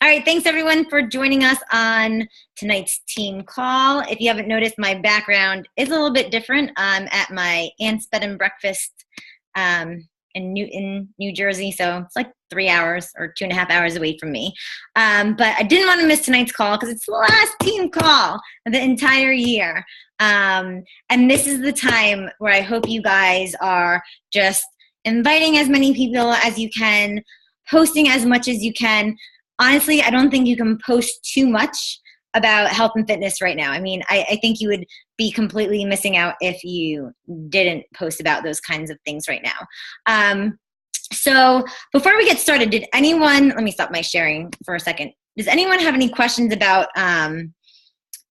All right, thanks everyone for joining us on tonight's team call. If you haven't noticed, my background is a little bit different. I'm at my aunt's bed and breakfast in Newton, New Jersey, so it's like 3 hours or 2.5 hours away from me. But I didn't want to miss tonight's call because it's the last team call of the entire year. And this is the time where I hope you guys are just inviting as many people as you can, posting as much as you can. Honestly, I don't think you can post too much about health and fitness right now. I mean, I think you would be completely missing out if you didn't post about those kinds of things right now. So before we get started, did anyone, let me stop my sharing for a second. Does anyone have any questions about the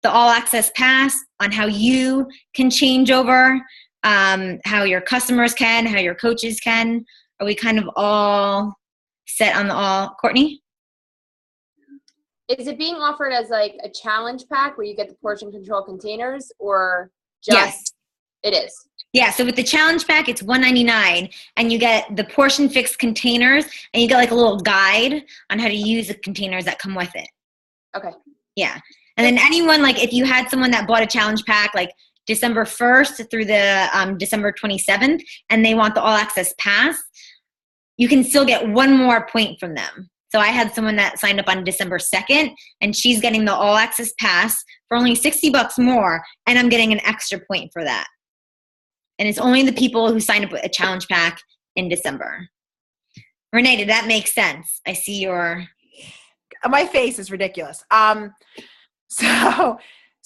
All Access Pass, on how you can change over, how your customers can, how your coaches can? Are we kind of all set on the all? Courtney? Is it being offered as like a challenge pack where you get the portion control containers, or just? Yes. It is. Yeah, so with the challenge pack, it's $199, and you get the portion fixed containers, and you get like a little guide on how to use the containers that come with it. Okay. Yeah. And then anyone, like if you had someone that bought a challenge pack like December 1st through the December 27th, and they want the All Access Pass, you can still get one more point from them. So I had someone that signed up on December 2nd, and she's getting the All Access Pass for only $60 more, and I'm getting an extra point for that. And it's only the people who signed up with a challenge pack in December. Renee, did that make sense? I see your... My face is ridiculous. So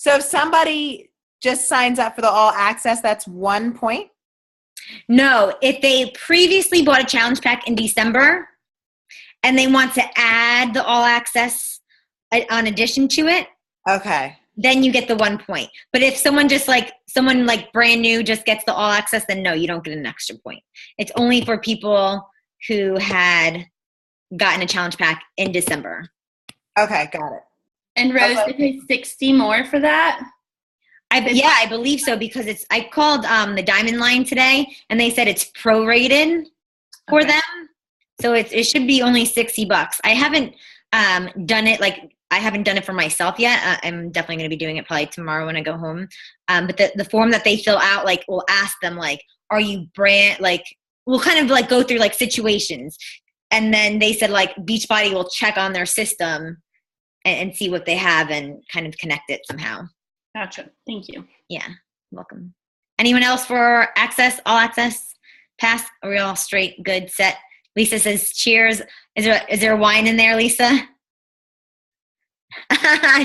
if somebody just signs up for the All Access, that's 1 point? No, if they previously bought a challenge pack in December and they want to add the All Access on addition to it, okay, then you get the 1 point. But if someone brand new just gets the All Access, then no, you don't get an extra point. It's only for people who had gotten a challenge pack in December. Okay, got it. And Rose, they pay $60 more for that? I believe so, because I called the Diamond Line today, and they said it's prorated for them. So it should be only $60. I haven't done it, I haven't done it for myself yet. I'm definitely going to be doing it probably tomorrow when I go home. But the form that they fill out, we'll ask them, are you we'll kind of go through situations. And then they said Beachbody will check on their system and see what they have and kind of connect it somehow. Gotcha. Thank you. Yeah. Welcome. Anyone else for Access, All Access Pass? Are we all straight, good, set? Lisa says, cheers. Is there wine in there, Lisa?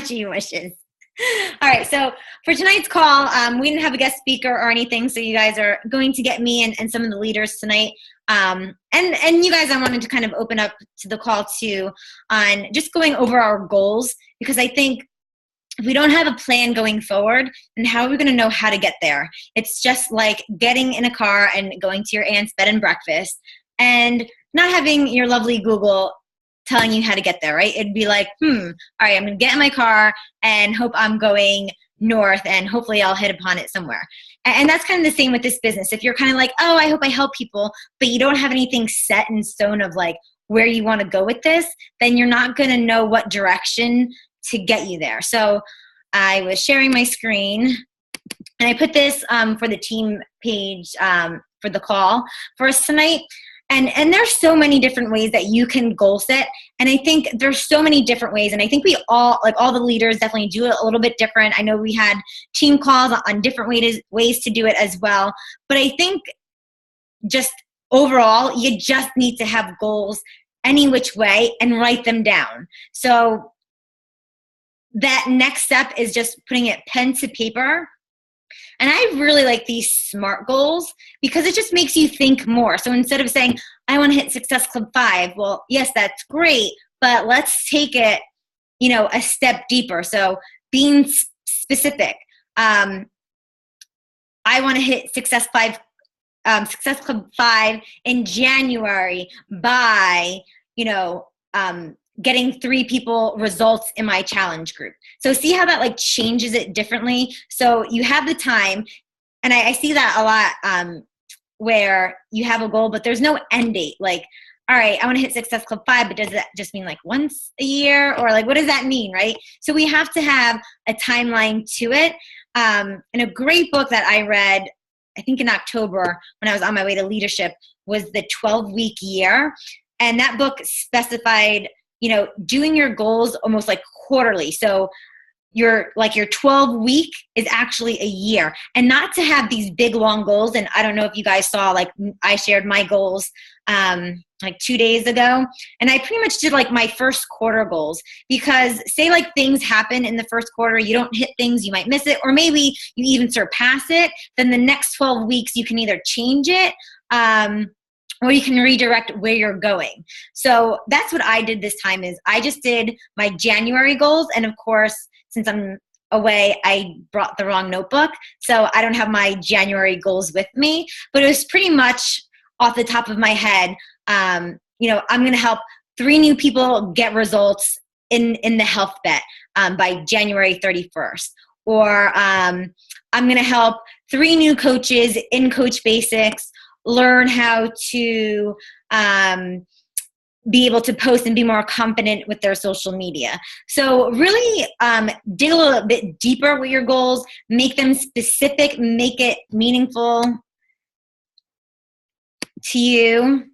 She wishes. All right, so for tonight's call, we didn't have a guest speaker or anything, so you guys are going to get me and some of the leaders tonight. And you guys, I wanted to kind of open up to the call too on just going over our goals, because I think if we don't have a plan going forward, then how are we going to know how to get there? It's just like getting in a car and going to your aunt's bed and breakfast and not having your lovely Google telling you how to get there, right? It'd be like, all right, I'm going to get in my car and hope I'm going north, and hopefully I'll hit upon it somewhere. And that's kind of the same with this business. If you're kind of like, oh, I hope I help people, but you don't have anything set in stone of where you want to go with this, then you're not going to know what direction to get you there. So I was sharing my screen, and I put this for the team page for the call for us tonight. And there's so many different ways that you can goal set. And I think there's so many different ways. And I think we all, all the leaders definitely do it a little bit different. I know we had team calls on different ways to do it as well. But I think just overall, you just need to have goals any which way and write them down. So that next step is just putting it pen to paper. And I really like these SMART goals because it just makes you think more. So instead of saying, I want to hit Success Club 5, well, yes, that's great, but let's take it, a step deeper. So being specific. I want to hit Success Club 5 in January by, getting 3 people results in my challenge group. So see how that changes it differently. So you have the time, and I see that a lot where you have a goal, but there's no end date. all right, I want to hit Success Club 5, but does that just mean like once a year? Or like, what does that mean, right? So we have to have a timeline to it. And a great book that I read, I think in October when I was on my way to leadership, was The 12-Week Year. And that book specified, you know, doing your goals almost like quarterly. So your 12 week is actually a year, and not to have these big long goals. And I don't know if you guys saw, like I shared my goals like 2 days ago, and I pretty much did like my first quarter goals, because say like things happen in the first quarter, you don't hit things, you might miss it, or maybe you even surpass it. Then the next 12 weeks you can either change it or you can redirect where you're going. So that's what I did this time. Is I just did my January goals, and of course, since I'm away, I brought the wrong notebook, so I don't have my January goals with me. But it was pretty much off the top of my head. You know, I'm going to help 3 new people get results in the health bet by January 31st. Or I'm going to help 3 new coaches in Coach Basics learn how to be able to post and be more confident with their social media. So really dig a little bit deeper with your goals, make them specific, make it meaningful to you.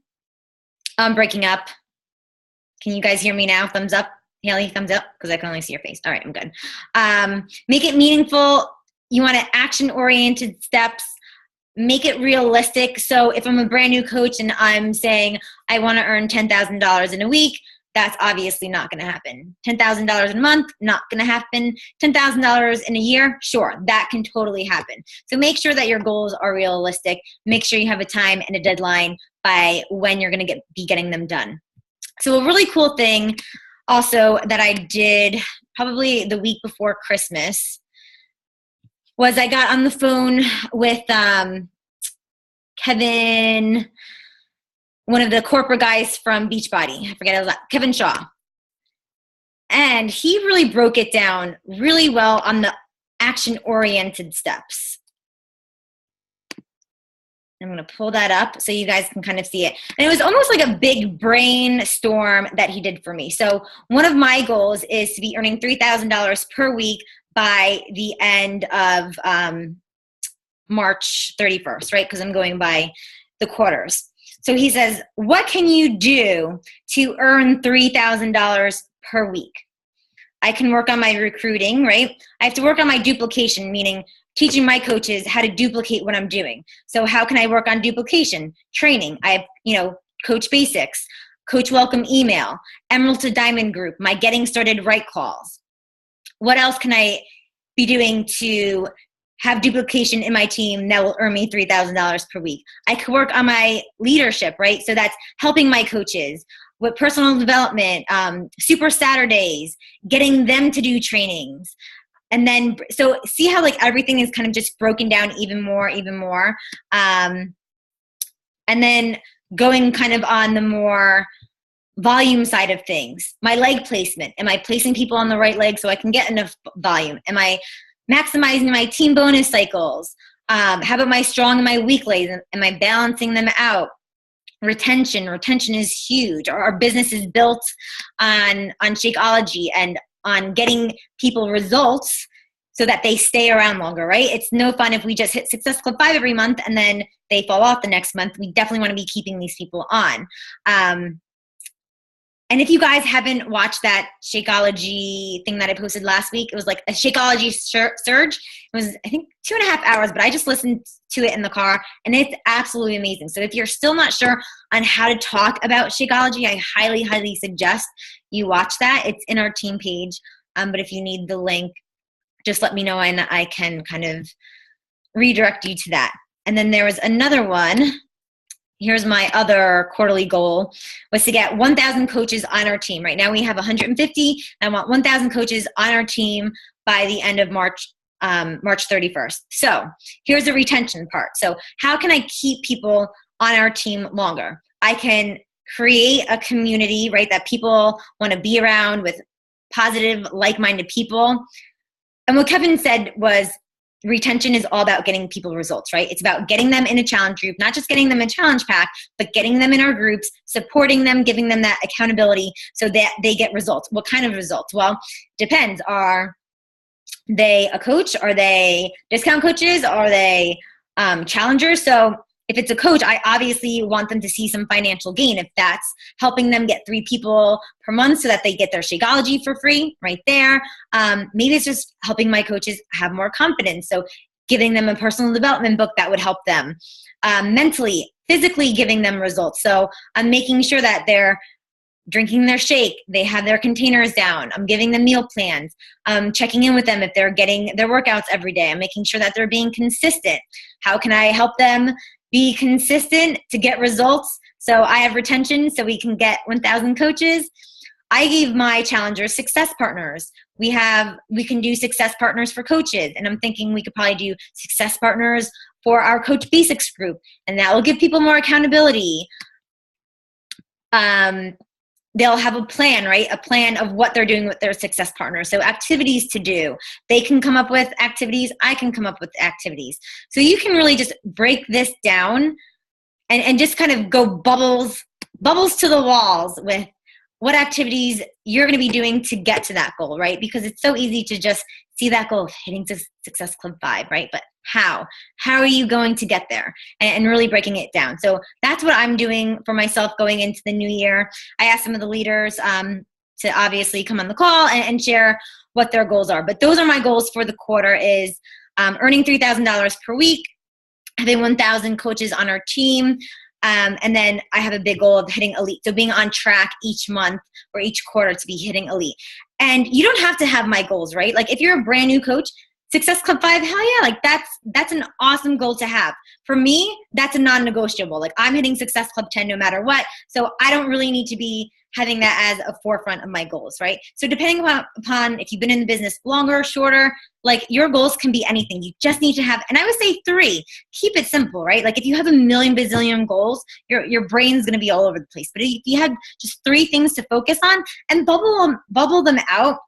I'm breaking up. Can you guys hear me now? Thumbs up. Haley, thumbs up, because I can only see your face. All right, I'm good. Make it meaningful. You want action-oriented steps. Make it realistic. So if I'm a brand new coach and I'm saying I want to earn $10,000 in a week, that's obviously not going to happen. $10,000 in a month, not going to happen. $10,000 in a year, sure, that can totally happen. So make sure that your goals are realistic. Make sure you have a time and a deadline by when you're going to be getting them done. So a really cool thing also that I did probably the week before Christmas was I got on the phone with Kevin, one of the corporate guys from Beachbody. I forget Kevin Shaw. And he really broke it down really well on the action-oriented steps. I'm going to pull that up so you guys can kind of see it. And it was almost like a big brainstorm that he did for me. So one of my goals is to be earning $3,000 per week by the end of March 31st, right? Because I'm going by the quarters. So he says, what can you do to earn $3,000 per week? I can work on my recruiting, right? I have to work on my duplication, meaning teaching my coaches how to duplicate what I'm doing. So how can I work on duplication? Training. I have, Coach Basics, Coach Welcome email, Emerald to Diamond group, my Getting Started Right calls. What else can I be doing to have duplication in my team that will earn me $3,000 per week? I could work on my leadership, right? So that's helping my coaches with personal development, Super Saturdays, getting them to do trainings. And then, so see how like everything is kind of just broken down even more. And then going kind of on the more volume side of things. My leg placement. Am I placing people on the right leg so I can get enough volume? Am I maximizing my team bonus cycles? How about my strong and my weak legs? Am I balancing them out? Retention is huge. Our business is built on Shakeology and on getting people results so that they stay around longer, right? It's no fun if we just hit Success Club 5 every month and then they fall off the next month. We definitely want to be keeping these people on. And if you guys haven't watched that Shakeology thing that I posted last week, it was like a Shakeology surge. It was, I think, 2.5 hours, but I just listened to it in the car, and it's absolutely amazing. So if you're still not sure on how to talk about Shakeology, I highly, highly suggest you watch that. It's in our team page, but if you need the link, just let me know and I can kind of redirect you to that. And then there was another one. Here's my other quarterly goal, was to get 1,000 coaches on our team. Right now we have 150. I want 1,000 coaches on our team by the end of March 31st. So here's the retention part. So how can I keep people on our team longer? I can create a community, right, that people want to be around with positive, like-minded people. And what Kevin said was, retention is all about getting people results, right? It's about getting them in a challenge group, not just getting them a challenge pack, but getting them in our groups, supporting them, giving them that accountability so that they get results. What kind of results? Well, depends. Are they a coach? Are they discount coaches? Are they challengers? So if it's a coach, I obviously want them to see some financial gain. If that's helping them get 3 people per month so that they get their Shakeology for free right there. Maybe it's just helping my coaches have more confidence. So giving them a personal development book that would help them mentally, physically giving them results. So I'm making sure that they're drinking their shake, they have their containers down, I'm giving them meal plans, checking in with them if they're getting their workouts every day. I'm making sure that they're being consistent. How can I help them be consistent to get results? So I have retention so we can get 1,000 coaches. I gave my challengers success partners. We can do success partners for coaches, and I'm thinking we could probably do success partners for our Coach Basics group, and that will give people more accountability. They'll have a plan, right? A plan of what they're doing with their success partners. So activities to do. They can come up with activities. I can come up with activities. So you can really just break this down and just kind of go bubbles to the walls with what activities you're going to be doing to get to that goal, right? Because it's so easy to just see that goal of hitting Success Club 5, right? But how are you going to get there, and really breaking it down? So that's what I'm doing for myself going into the new year. I asked some of the leaders to obviously come on the call and share what their goals are. But those are my goals for the quarter: is earning $3,000 per week, having 1,000 coaches on our team, and then I have a big goal of hitting elite. So being on track each month or each quarter to be hitting elite. And you don't have to have my goals, right? Like if you're a brand new coach, Success Club 5, hell yeah, like that's an awesome goal to have. For me, that's a non-negotiable. Like I'm hitting Success Club 10 no matter what. So I don't really need to be having that as a forefront of my goals, right? So depending upon if you've been in the business longer, shorter, like your goals can be anything. You just need to have, and I would say 3, keep it simple, right? Like if you have a million bazillion goals, your brain's going to be all over the place. But if you had just 3 things to focus on and bubble them out,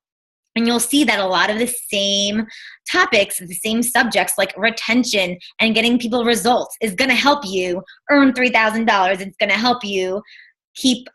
and you'll see that a lot of the same topics, the same subjects like retention and getting people results is going to help you earn $3,000. It's going to help you keep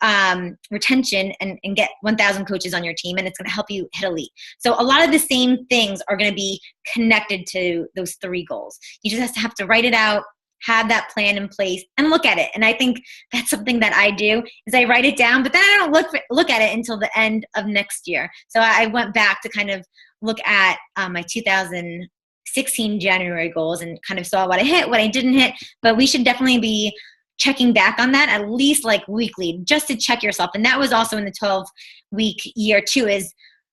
retention and get 1,000 coaches on your team, and it's going to help you hit elite. So a lot of the same things are going to be connected to those 3 goals. You just have to write it out, have that plan in place, and look at it. And I think that's something that I do is I write it down, but then I don't look at it until the end of next year. So I went back to kind of look at my 2016 January goals and kind of saw what I hit, what I didn't hit. But we should definitely be checking back on that at least like weekly, just to check yourself. And that was also in the 12-week year too, is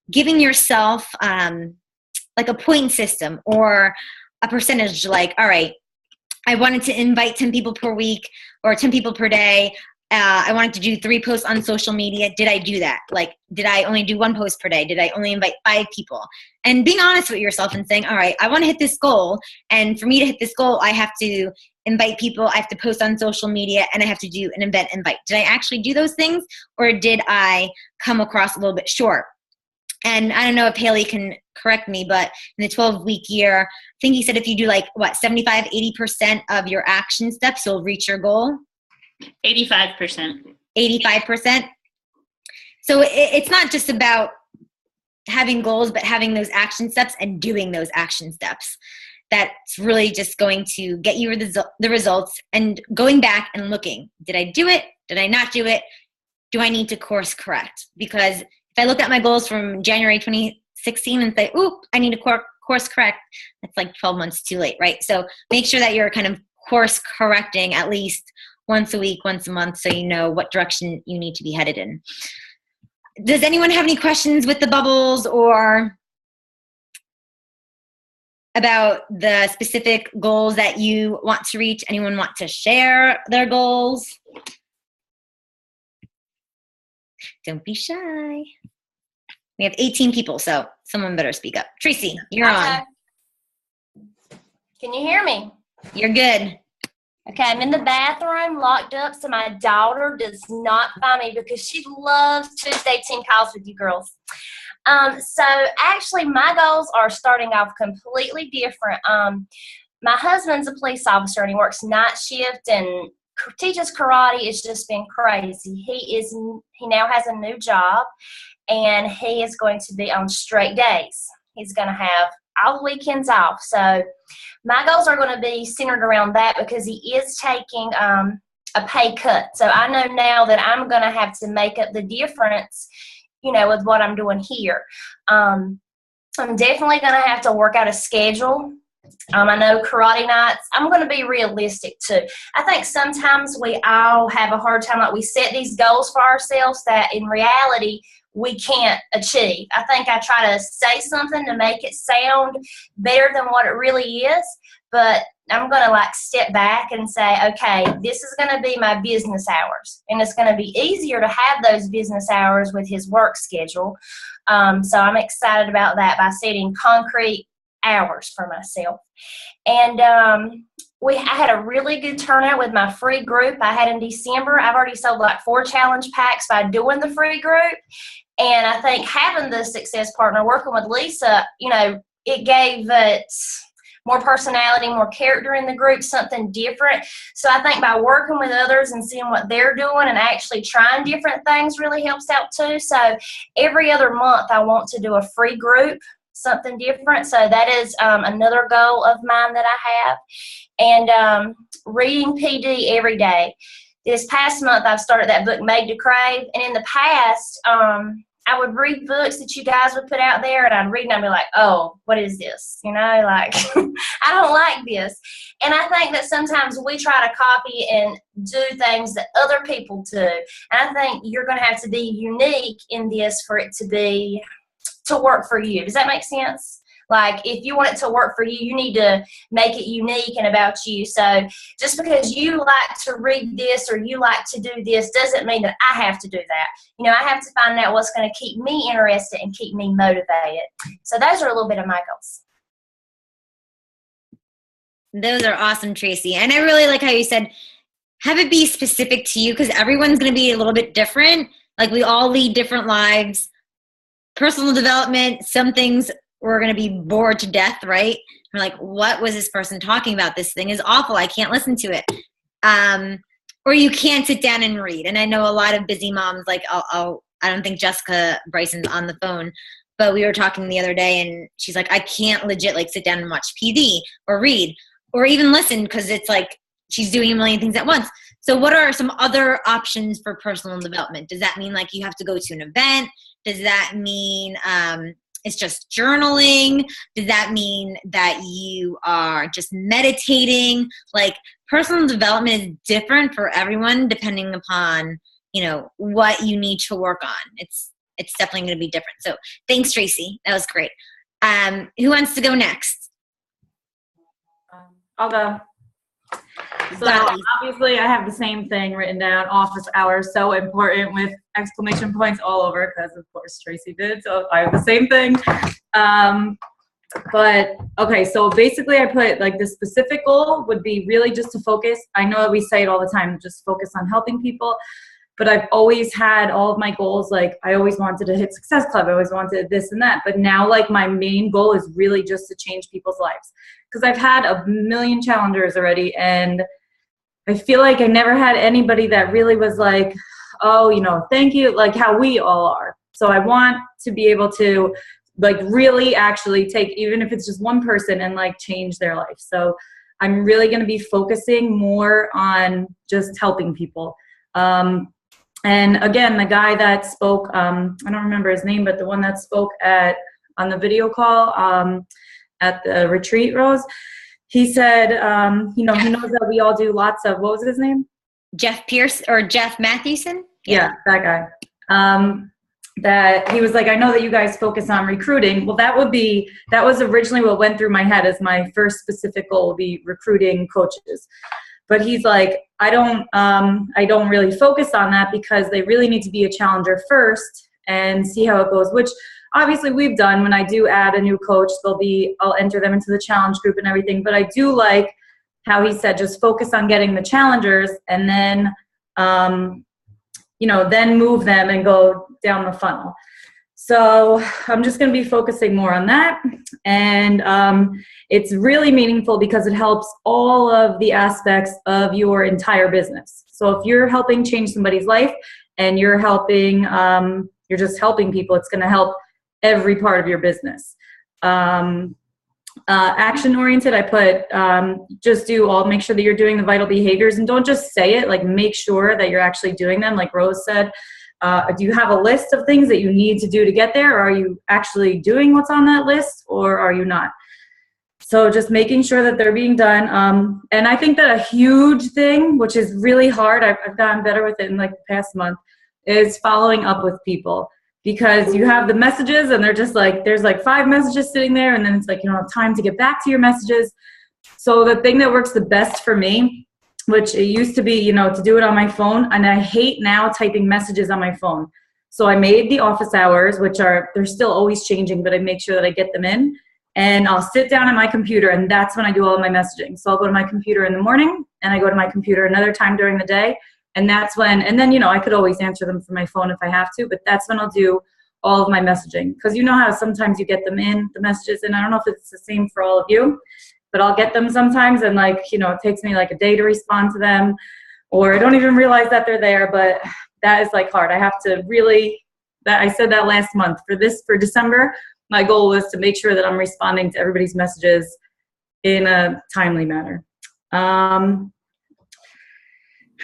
giving yourself like a point system or a percentage, like, all right, I wanted to invite 10 people per week or 10 people per day. I wanted to do 3 posts on social media. Did I do that? Like, did I only do 1 post per day? Did I only invite 5 people? And being honest with yourself and saying, all right, I want to hit this goal. And for me to hit this goal, I have to invite people, I have to post on social media, and I have to do an event invite. Did I actually do those things, or did I come across a little bit short? And I don't know if Haley can correct me, but in the 12-week year, I think he said if you do 75, 80% of your action steps, you'll reach your goal. 85%. 85%. So it's not just about having goals, but having those action steps and doing those action steps. That's really just going to get you the results, and going back and looking. Did I do it? Did I not do it? Do I need to course correct? Because if I look at my goals from January 2016 and say, ooh, I need to course correct, that's like 12 months too late, right? So make sure that you're kind of course correcting at least once a week, once a month, so you know what direction you need to be headed in. Does anyone have any questions with the bubbles or about the specific goals that you want to reach? Anyone want to share their goals? Don't be shy. We have 18 people, so someone better speak up. Tracy, you're on. Can you hear me? You're good. Okay, I'm in the bathroom, locked up, so my daughter does not find me because she loves Tuesday team calls with you girls. So actually, my goals are starting off completely different. My husband's a police officer and he works night shift and teaches karate. It's just been crazy. He now has a new job and he is going to be on straight days. He's going to have all the weekends off. So my goals are going to be centered around that because he is taking a pay cut. So I know now that I'm going to have to make up the difference, with what I'm doing here. I'm definitely going to have to work out a schedule. I know karate nights, I'm going to be realistic too. I think sometimes we all have a hard time, like we set these goals for ourselves that in reality we can't achieve. I think I try to say something to make it sound better than what it really is, but I'm going to step back and say, okay, this is going to be my business hours. And it's going to be easier to have those business hours with his work schedule. So I'm excited about that by setting concrete hours for myself. And I had a really good turnout with my free group I had in December. I've already sold 4 challenge packs by doing the free group. And I think having the success partner, working with Lisa, it gave it more personality, more character in the group, something different. So I think by working with others and seeing what they're doing and actually trying different things really helps out too. So every other month I want to do a free group, something different. So that is another goal of mine that I have. And reading PD every day. This past month I've started that book, Made to Crave. And in the past, I would read books that you guys would put out there, and I'd read and I'd be like, oh, what is this? I don't like this. And I think that sometimes we try to copy and do things that other people do. And I think you're going to have to be unique in this for it to work for you. Does that make sense? If you want it to work for you, you need to make it unique and about you. So just because you like to read this or you like to do this doesn't mean that I have to do that. I have to find out what's going to keep me interested and keep me motivated. So those are a little bit of my goals. Those are awesome, Tracy. And I really like how you said, have it be specific to you because everyone's going to be a little bit different. We all lead different lives. Personal development, some things we're going to be bored to death, right? We're like, what was this person talking about? This thing is awful. I can't listen to it. Or you can't sit down and read. And I know a lot of busy moms, I don't think Jessica Bryson's on the phone, but we were talking the other day and she's like, I can't legit sit down and watch PD or read or even listen because it's she's doing a million things at once. So what are some other options for personal development? Does that mean you have to go to an event? Does that mean it's just journaling? Does that mean that you are just meditating? Personal development is different for everyone depending upon, what you need to work on. It's definitely going to be different. So thanks, Tracy. That was great. Who wants to go next? I'll go. So obviously I have the same thing written down, office hours, so important with exclamation points all over because of course Tracy did, so I have the same thing. But okay, so basically I put the specific goal would be really just to focus. I know that we say it all the time, just focus on helping people, but I've always had all of my goals, I always wanted to hit Success Club, I always wanted this and that, but now my main goal is really just to change people's lives because I've had a million challengers already and I feel I never had anybody that really was oh, thank you, how we all are. So I want to be able to really actually take, even if it's just one person and change their life. So I'm really going to be focusing more on just helping people. And again, the guy that spoke, I don't remember his name, but the one that spoke on the video call at the retreat, Rose, he said, he knows that we all do lots of, what was his name? Jeff Pierce or Jeff Mathewson? Yeah, that guy. That he was I know that you guys focus on recruiting. Well, that was originally what went through my head as my first specific goal would be recruiting coaches. But he's I don't really focus on that because they really need to be a challenger first and see how it goes, which obviously we've done. When I do add a new coach, I'll enter them into the challenge group and everything. But I do like how he said, just focus on getting the challengers and then, then move them and go down the funnel. So I'm just going to be focusing more on that. And it's really meaningful because it helps all of the aspects of your entire business. So if you're helping change somebody's life and you're helping, you're just helping people, it's going to help every part of your business. Action oriented, I put make sure that you're doing the vital behaviors, and don't just say it, like make sure that you're actually doing them. Like Rose said, do you have a list of things that you need to do to get there? Or are you actually doing what's on that list, or are you not? So just making sure that they're being done. And I think that a huge thing, which is really hard, I've gotten better with it in like the past month, is following up with people. Because you have the messages and they're just like, there's like 5 messages sitting there, and then it's like you don't have time to get back to your messages. So the thing that works the best for me, which it used to be, to do it on my phone, and I hate now typing messages on my phone. So I made the office hours, which they're still always changing, but I make sure that I get them in, and I'll sit down at my computer, and that's when I do all of my messaging. So I'll go to my computer in the morning, and I go to my computer another time during the day. And that's when, and then, I could always answer them from my phone if I have to, but that's when I'll do all of my messaging. Because you know how sometimes you get them in, the messages, and I don't know if it's the same for all of you, but I'll get them sometimes, and it takes me like a day to respond to them, or I don't even realize that they're there, but that is like hard. I have to really, I said that last month. For December, my goal was to make sure that I'm responding to everybody's messages in a timely manner.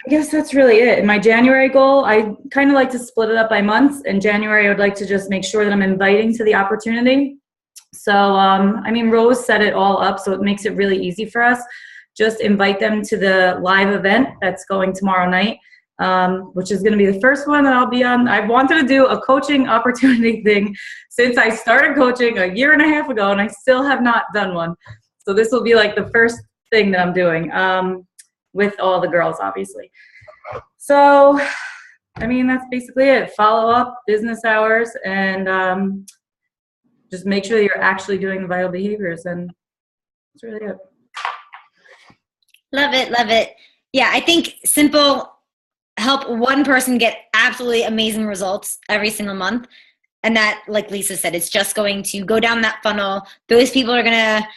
I guess that's really it. In my January goal, I kind of like to split it up by months. In January, I would like to just make sure that I'm inviting to the opportunity. So, Rose set it all up, so it makes it really easy for us. Just invite them to the live event that's going tomorrow night, which is going to be the first one that I'll be on. I've wanted to do a coaching opportunity thing since I started coaching a year and a half ago, and I still have not done one. So this will be like the first thing that I'm doing. With all the girls, obviously. So, that's basically it. Follow up, business hours, and just make sure that you're actually doing the vital behaviors, and that's really it. Love it, love it. Yeah, I think simple, help one person get absolutely amazing results every single month. And that, like Lisa said, it's just going to go down that funnel. Those people are going to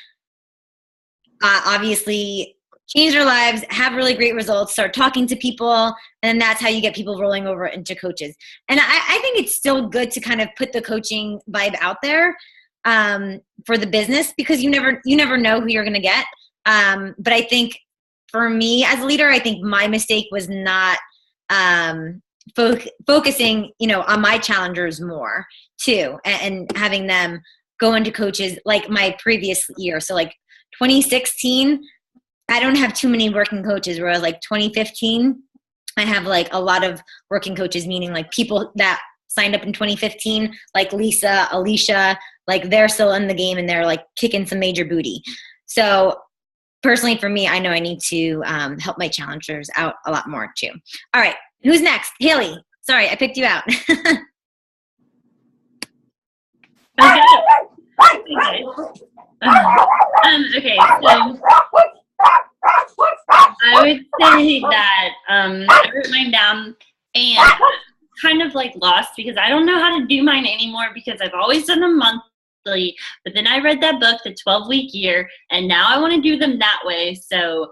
obviously change their lives, have really great results, start talking to people, and that's how you get people rolling over into coaches. And I think it's still good to kind of put the coaching vibe out there for the business, because you never know who you're going to get. But I think for me as a leader, I think my mistake was not focusing, on my challengers more too, and having them go into coaches like my previous year. So like 2016, I don't have too many working coaches, whereas like 2015, I have like a lot of working coaches, meaning like people that signed up in 2015, like Lisa, Alicia, like they're still in the game and they're like kicking some major booty. So personally for me, I know I need to help my challengers out a lot more too. All right, who's next? Haley, sorry, I picked you out. Okay, so I would say that I wrote mine down and kind of like lost because I don't know how to do mine anymore because I've always done them monthly, but then I read that book, The 12-Week Year, and now I want to do them that way. So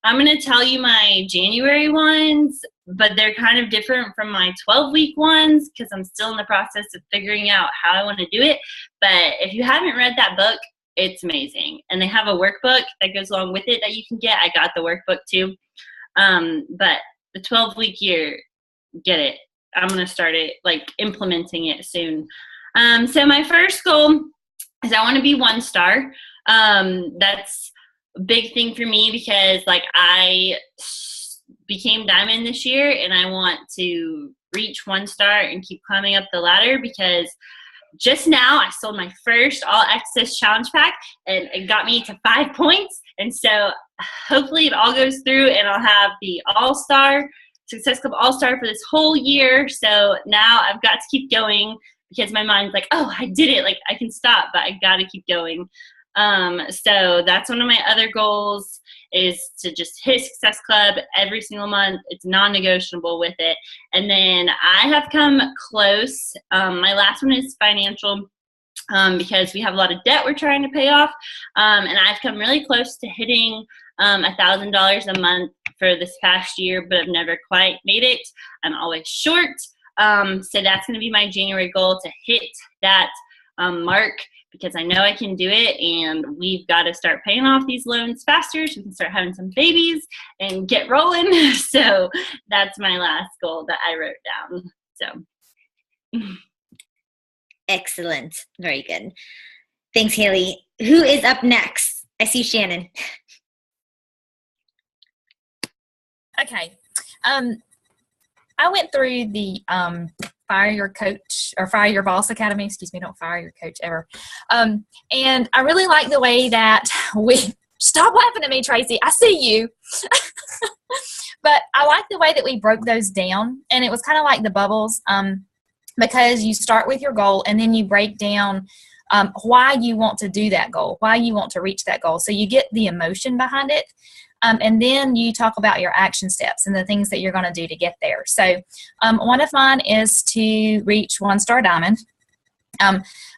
I'm going to tell you my January ones, but they're kind of different from my 12-week ones because I'm still in the process of figuring out how I want to do it. But if you haven't read that book, it's amazing. And they have a workbook that goes along with it that you can get. I got the workbook too. But the 12-week year, get it. I'm going to start it, like implementing it soon. So my first goal is I want to be 1-star. That's a big thing for me because like I became diamond this year and I want to reach 1-star and keep climbing up the ladder because just now I sold my first all access challenge pack and it got me to 5 points. And so hopefully it all goes through and I'll have the all-star Success Club all-star for this whole year. So now I've got to keep going because my mind's like, oh, I did it. Like I can stop, but I got to keep going. So that's one of my other goals, is to just hit Success Club every single month. It's non-negotiable with it. And then I have come close. My last one is financial, because we have a lot of debt we're trying to pay off. And I've come really close to hitting $1,000 a month for this past year, but I've never quite made it. I'm always short. So that's going to be my January goal, to hit that mark, because I know I can do it, and we've got to start paying off these loans faster so we can start having some babies and get rolling. So that's my last goal that I wrote down. So Excellent. Very good. Thanks, Haley. Who is up next? I see Shannon. Okay. I went through the Fire Your Coach or Fire Your Boss Academy. Excuse me, don't fire your coach ever. And I really like the way that stop laughing at me, Tracy. I see you. But I like the way that we broke those down. And it was kind of like the bubbles, because you start with your goal and then you break down why you want to do that goal, why you want to reach that goal. So you get the emotion behind it. And then you talk about your action steps and the things that you're going to do to get there. So one of mine is to reach 1-star diamond.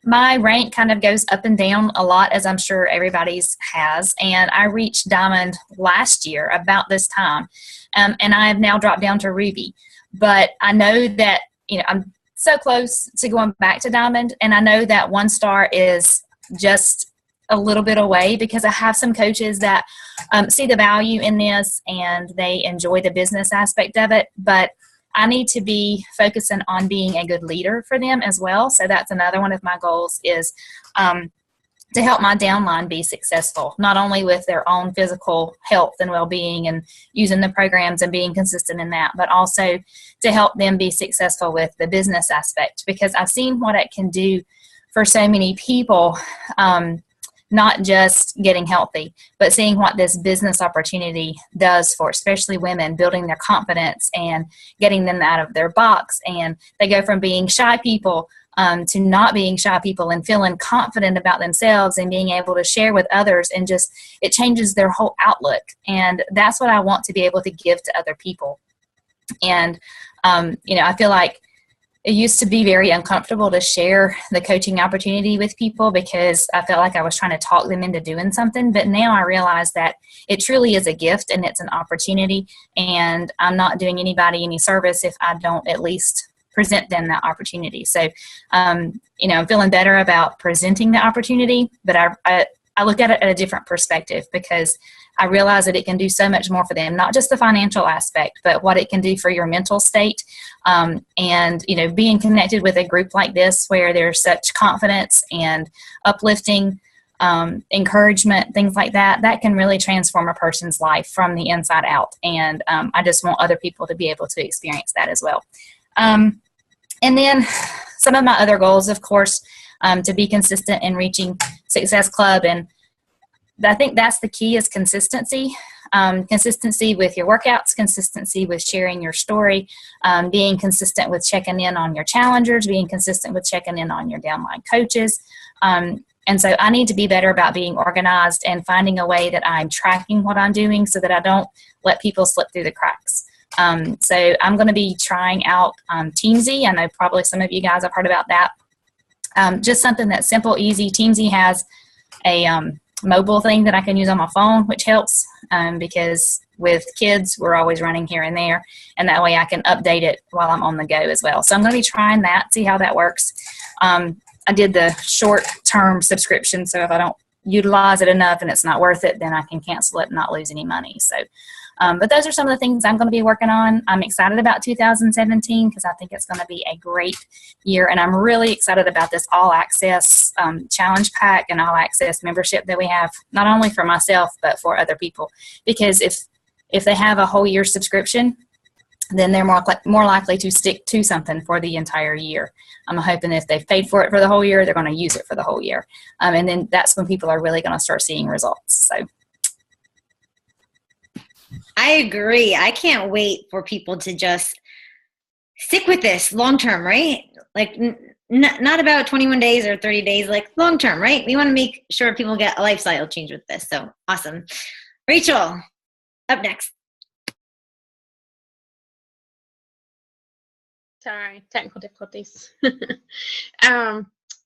My rank kind of goes up and down a lot, as I'm sure everybody's has. And I reached diamond last year about this time. And I have now dropped down to ruby. But I know that, I'm so close to going back to diamond. And I know that 1-star is just a little bit away, because I have some coaches that see the value in this and they enjoy the business aspect of it, but I need to be focusing on being a good leader for them as well. So that's another one of my goals, is to help my downline be successful, not only with their own physical health and well-being and using the programs and being consistent in that, but also to help them be successful with the business aspect, because I've seen what it can do for so many people. Not just getting healthy, but seeing what this business opportunity does for especially women, building their confidence and getting them out of their box. And they go from being shy people to not being shy people and feeling confident about themselves and being able to share with others, and just it changes their whole outlook. And that's what I want to be able to give to other people. And, I feel like it used to be very uncomfortable to share the coaching opportunity with people, because I felt like I was trying to talk them into doing something. But now I realize that it truly is a gift and it's an opportunity, and I'm not doing anybody any service if I don't at least present them that opportunity. So, I'm feeling better about presenting the opportunity, but I look at it at a different perspective, because I realize that it can do so much more for them, not just the financial aspect, but what it can do for your mental state. And, being connected with a group like this, where there's such confidence and uplifting, encouragement, things like that, that can really transform a person's life from the inside out. And I just want other people to be able to experience that as well. And then some of my other goals, of course, to be consistent in reaching Success Club. And I think that's the key, is consistency. Consistency with your workouts, consistency with sharing your story, being consistent with checking in on your challengers, being consistent with checking in on your downline coaches. And so I need to be better about being organized and finding a way that I'm tracking what I'm doing so that I don't let people slip through the cracks. So I'm going to be trying out Teamzy. I know probably some of you guys have heard about that. Just something that's simple, easy. Teamzy has a mobile thing that I can use on my phone, which helps because with kids, we're always running here and there, and that way I can update it while I'm on the go as well. So I'm going to be trying that, see how that works. I did the short-term subscription, so if I don't utilize it enough and it's not worth it, then I can cancel it and not lose any money. So, but those are some of the things I'm going to be working on. I'm excited about 2017 because I think it's going to be a great year, and I'm really excited about this all-access challenge pack and all-access membership that we have, not only for myself but for other people. Because if they have a whole year subscription, then they're more likely to stick to something for the entire year. I'm hoping if they've paid for it for the whole year, they're going to use it for the whole year. And then that's when people are really going to start seeing results. So I agree. I can't wait for people to just stick with this long term, right? Like not about 21 days or 30 days, like long term, right? We want to make sure people get a lifestyle change with this. So awesome. Rachel, up next. Sorry, technical difficulties.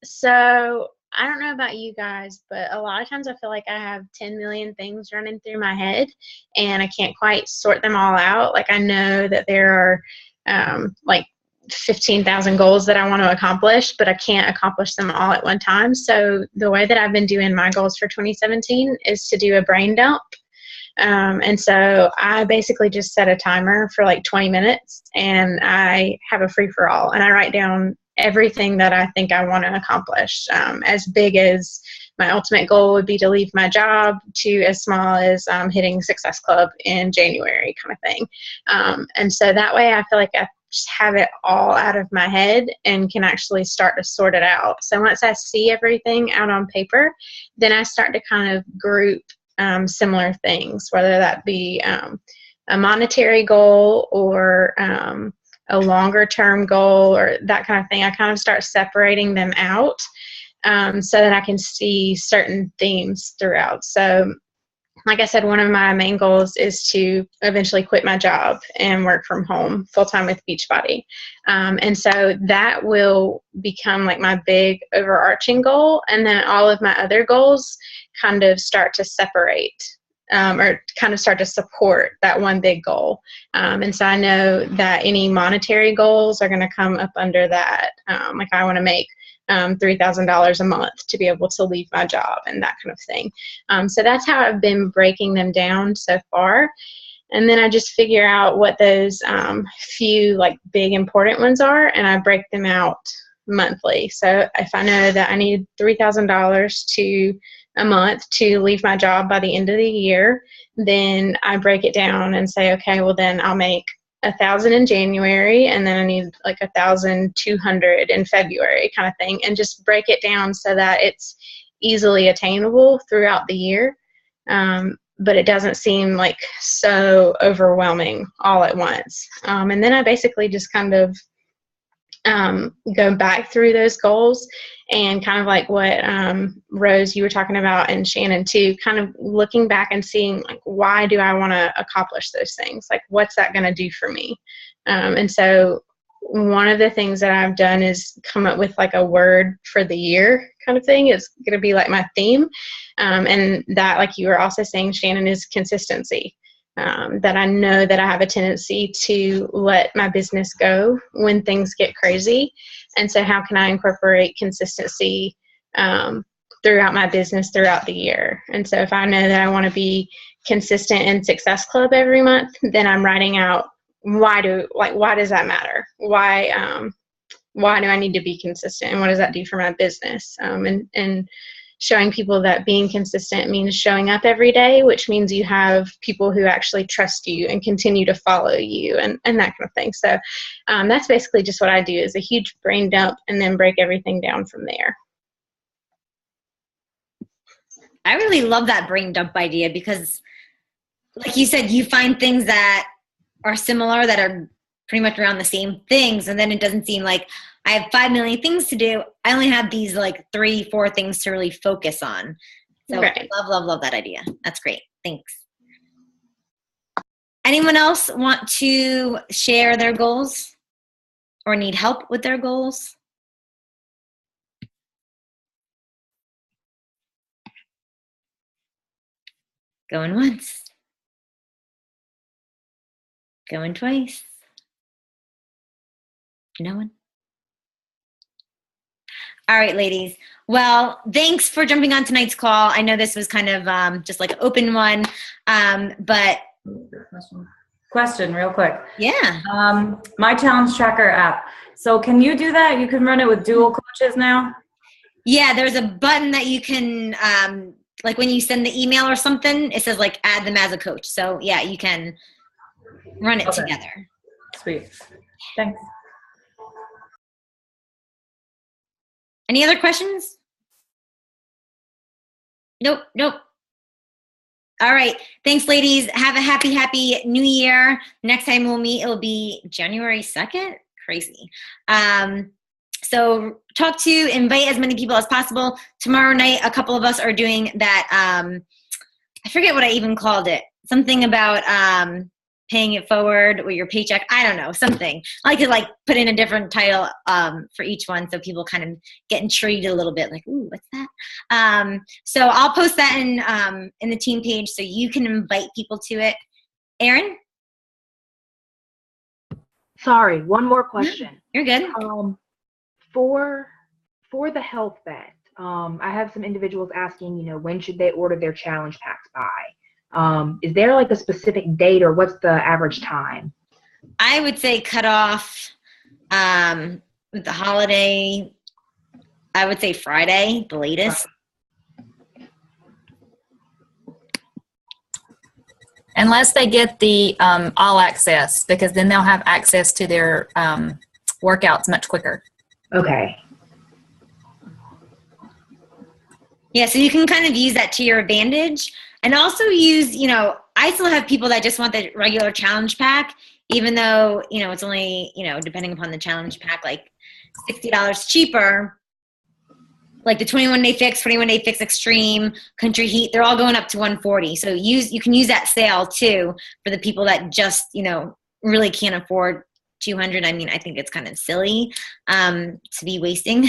So I don't know about you guys, but a lot of times I feel like I have 10 million things running through my head and I can't quite sort them all out. Like I know that there are like 15,000 goals that I want to accomplish, but I can't accomplish them all at one time. So the way that I've been doing my goals for 2017 is to do a brain dump. And so I basically just set a timer for like 20 minutes and I have a free for all and I write down everything that I think I want to accomplish, as big as my ultimate goal would be to leave my job to as small as hitting Success Club in January kind of thing. And so that way I feel like I just have it all out of my head and can actually start to sort it out. So once I see everything out on paper, then I start to kind of group similar things, whether that be a monetary goal or a longer term goal or that kind of thing. I kind of start separating them out so that I can see certain themes throughout. So like I said, one of my main goals is to eventually quit my job and work from home full-time with Beachbody. And so that will become like my big overarching goal. And then all of my other goals kind of start to separate or kind of start to support that one big goal. And so I know that any monetary goals are going to come up under that. Like I want to make $3,000 a month to be able to leave my job and that kind of thing. So that's how I've been breaking them down so far. And then I just figure out what those few like big important ones are and I break them out monthly. So if I know that I need $3,000 to a month to leave my job by the end of the year, then I break it down and say, okay, well then I'll make 1,000 in January and then I need like 1,200 in February kind of thing, and just break it down so that it's easily attainable throughout the year. But it doesn't seem like so overwhelming all at once. And then I basically just kind of go back through those goals and kind of like what Rose, you were talking about, and Shannon too, kind of looking back and seeing like, why do I want to accomplish those things? Like, what's that going to do for me? And so one of the things that I've done is come up with like a word for the year kind of thing. It's going to be like my theme. And that, like you were also saying, Shannon, is consistency. That I know that I have a tendency to let my business go when things get crazy. And so how can I incorporate consistency throughout my business throughout the year? And so if I know that I want to be consistent in Success Club every month, then I'm writing out why does that matter? Why do I need to be consistent? And what does that do for my business? And showing people that being consistent means showing up every day, which means you have people who actually trust you and continue to follow you and that kind of thing. So that's basically just what I do, is a huge brain dump and then break everything down from there. I really love that brain dump idea because, like you said, you find things that are similar, that are pretty much around the same things, and then it doesn't seem like I have 5 million things to do. I only have these like 3-4 things to really focus on. So Right. love that idea. That's great. Thanks. Anyone else want to share their goals or need help with their goals? Going once. Going twice. No one? All right, ladies. Well, thanks for jumping on tonight's call. I know this was kind of just like an open one, but Question real quick. yeah. My challenge tracker app. So can you do that? You can run it with dual coaches now? Yeah, there's a button that you can, like when you send the email or something, it says like add them as a coach. So yeah, you can run it together. Sweet. Thanks. Any other questions? Nope. All right. Thanks, ladies. Have a happy new year. Next time we'll meet, it'll be January 2nd. Crazy. So talk to, invite as many people as possible. Tomorrow night, a couple of us are doing that. I forget what I even called it. Something about paying it forward with your paycheck. I don't know, something. I like to put in a different title for each one so people kind of get intrigued a little bit, like, ooh, what's that? So I'll post that in the team page so you can invite people to it. Erin? Sorry, one more question. You're good. For the health vet, I have some individuals asking, when should they order their challenge packs by? Is there a specific date, or what's the average time? I would say cut off with the holiday. I would say Friday, the latest. Unless they get the all access, because then they'll have access to their workouts much quicker. Okay. Yeah, so you can kind of use that to your advantage. And also use, I still have people that just want the regular challenge pack, even though, it's only, depending upon the challenge pack, like $60 cheaper. Like the 21-day fix, 21-day fix extreme, country heat, they're all going up to $140. So you can use that sale too for the people that just, really can't afford $200. I mean, I think it's kind of silly to be wasting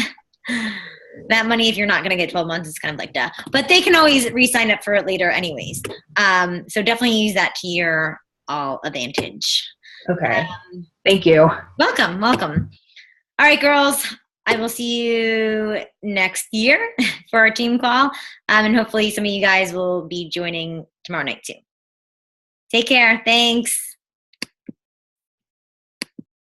that money if you're not going to get 12 months. It's kind of like duh. But they can always re-sign up for it later anyways. So definitely use that to your all advantage. Okay. Thank you. Welcome. All right, girls. I will see you next year for our team call. And hopefully some of you guys will be joining tomorrow night too. Take care. Thanks.